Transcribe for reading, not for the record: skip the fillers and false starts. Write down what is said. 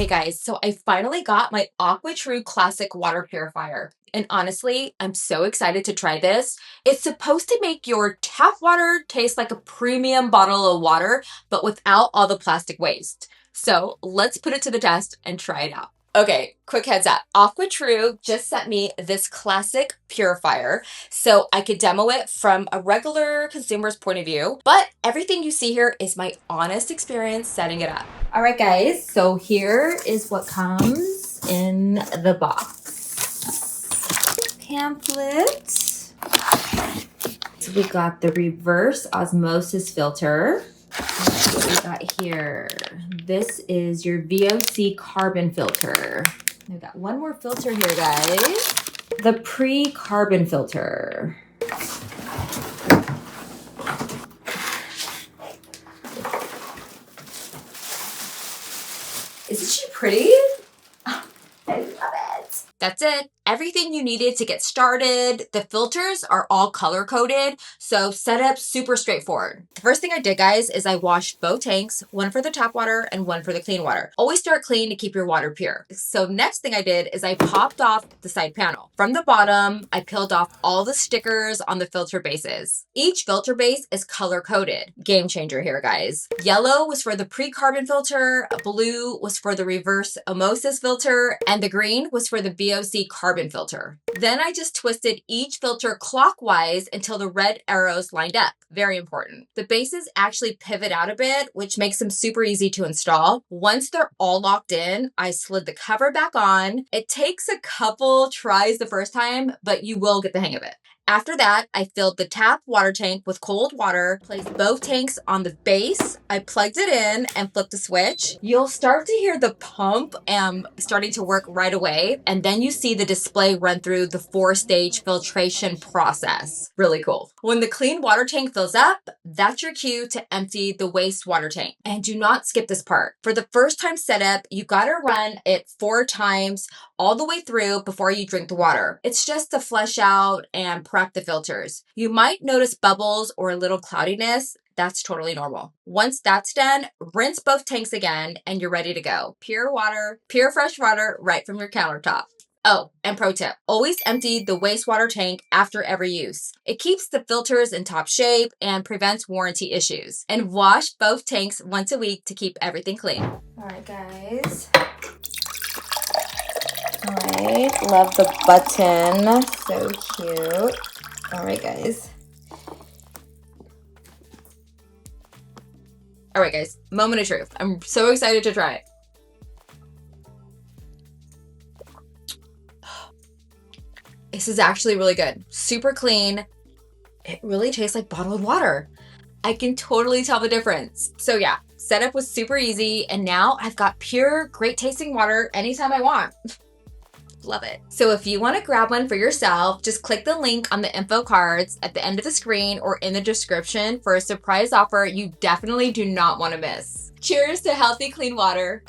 Okay guys, so I finally got my AquaTru Classic Water Purifier. And honestly, I'm so excited to try this. It's supposed to make your tap water taste like a premium bottle of water, but without all the plastic waste. So let's put it to the test and try it out. Okay, quick heads up. AquaTru just sent me this classic purifier so I could demo it from a regular consumer's point of view. But everything you see here is my honest experience setting it up. All right, guys, so here is what comes in the box. Pamphlet. So we got the reverse osmosis filter. Let's see what we got here. This is your VOC carbon filter. I've got one more filter here, guys. The pre-carbon filter. Isn't she pretty? Oh, I love it. That's it. Everything you needed to get started. The filters are all color coded, so setup super straightforward. The first thing I did, guys, is I washed both tanks, one for the tap water and one for the clean water. Always start clean to keep your water pure. So next thing I did is I popped off the side panel. From the bottom, I peeled off all the stickers on the filter bases. Each filter base is color coded. Game changer here, guys. Yellow was for the pre-carbon filter, blue was for the reverse osmosis filter, and the green was for the VOC carbon filter. Then I just twisted each filter clockwise until the red arrows lined up. Very important. The bases actually pivot out a bit, which makes them super easy to install. Once they're all locked in, I slid the cover back on. It takes a couple tries the first time, but you will get the hang of it. After that, I filled the tap water tank with cold water, placed both tanks on the base. I plugged it in and flipped the switch. You'll start to hear the pump starting to work right away. And then you see the display run through the 4-stage filtration process. Really cool. When the clean water tank fills up, that's your cue to empty the wastewater tank. And do not skip this part. For the first time setup, you gotta run it 4 times all the way through before you drink the water. It's just to flush out and prep the filters. You might notice bubbles or a little cloudiness. That's totally normal. Once that's done, rinse both tanks again and you're ready to go. Pure water, pure fresh water right from your countertop. Oh, and pro tip, always empty the wastewater tank after every use. It keeps the filters in top shape and prevents warranty issues. And wash both tanks once a week to keep everything clean. All right, guys. All right, love the button, so cute. All right, guys. All right, guys, moment of truth. I'm so excited to try it. This is actually really good. Super clean. It really tastes like bottled water. I can totally tell the difference. So yeah, setup was super easy, and now I've got pure, great tasting water anytime I want. Love it. So if you want to grab one for yourself, just click the link on the info cards at the end of the screen or in the description for a surprise offer you definitely do not want to miss. Cheers to healthy, clean water.